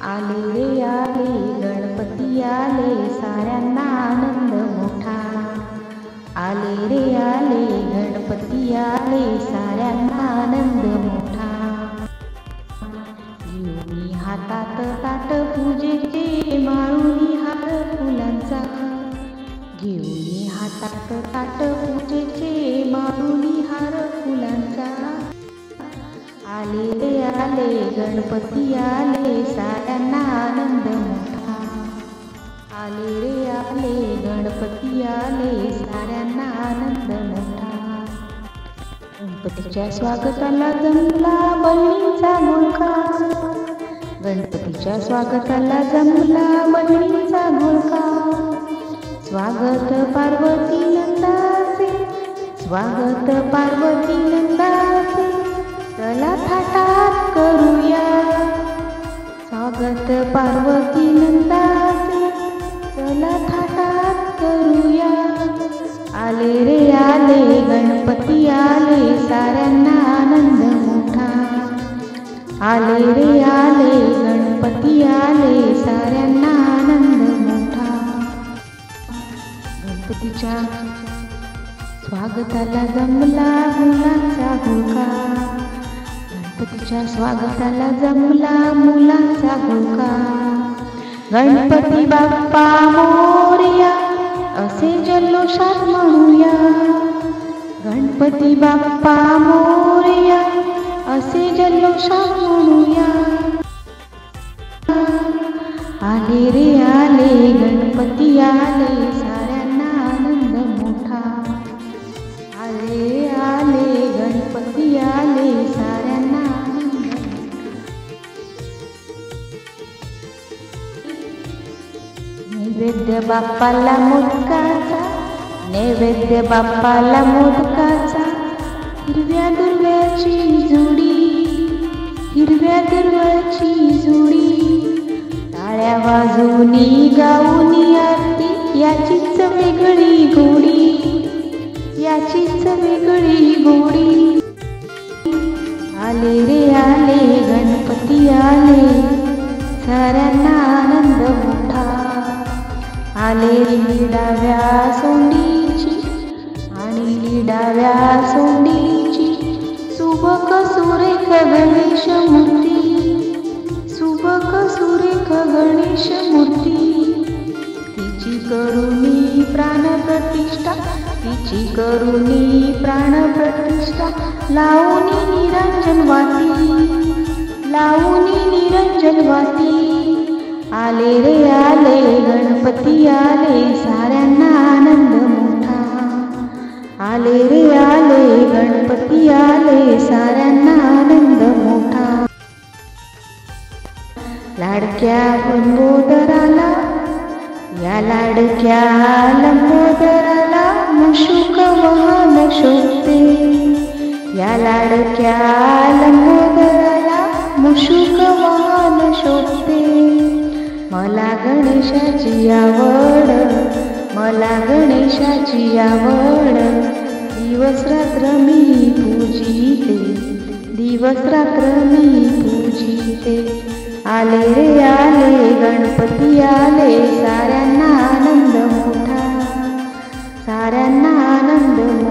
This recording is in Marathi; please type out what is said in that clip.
आले रे आले गणपती आले, साऱ्यांना आनंद मोठा. आले रे आले गणपती आले, साऱ्यांना आनंद मोठा. घेऊनी हातात ताट पूजेचे, माळुनी हार फुलांचा. घेऊनी हातात ताट पूजेचे, माळुनी हार फुलांचा. आले रे आले गणपती आले, साऱ्यांना आनंद मोठा. आले रे आले गणपती आले, साऱ्यांना आनंद मोठा. गणपतीच्या स्वागताला जमला बहिणीचा घोळका. गणपतीच्या स्वागताला जमला बहिणीचा घोळका. स्वागत पार्वती नंदाचे, स्वागत पार्वती नंदाचे, चला थाटात करूया. स्वागत पार्वती नंदाचे, चला थाटात करूया. आले रे आले गणपती आले, साऱ्यांना आनंद मोठा. आले रे आले गणपती आले, साऱ्यांना आनंद मोठा. गणपतीच्या स्वागताला जमला मुलांचा घोळका. गणपतीच्या स्वागताला जमला मुलांचा घोळका. गणपती बाप्पा मोरया असे जल्लोषात म्हणूया. गणपती बाप्पा मोरया असे जल्लोषात म्हणूया. आले रे आले गणपती आले, साऱ्यांना आनंद मोठा. आले आले गणपती आले, साऱ्यांना आनंद. नैवेद्य बाप्पाला मोदकाचा, नैवेद्य बाप्पाला मोदकाचा. हिरव्या दुर्व्याची जोडी, हिरव्या दुर्व्याची जोडी. टाळ्या वाजवूनी गाऊनी आरती, याचीच वेगळी गोडी, याचीच वेगळी गोडी. आले रे आले गणपती आले, साऱ्यांना आनंद मोठा. आले डाव्या सोंडीची आणि डाव्या सोंडीची, सुबक सुरेख गणेश मूर्ती, सुबक सुरेख गणेश मूर्ती. तिची करुणी प्राण प्रतिष्ठा, तिची करुणी प्राण प्रतिष्ठा. लावणी निरंजन वाती, लावणी निरंजन वाती. आले रे आले गणपती आले, साऱ्यांना आनंद मोठा. आले रे आले गणपती आले, साऱ्यांना आनंद मोठा. लाडक्या लंबोदराला, या लाडक्या लंबोदराला मुशुक वाहन शोभते. या लाडक्या लंबोदराला मुशुक वाहन शोभते. मला गणेशाची आवड, मला गणेशाची आवड. दिवस रात्र मी पूजिते, दिवस रात्र मी पूजिते. आले रे आले गणपती आले, साऱ्यांना आनंद मोठा, साऱ्यांना आनंद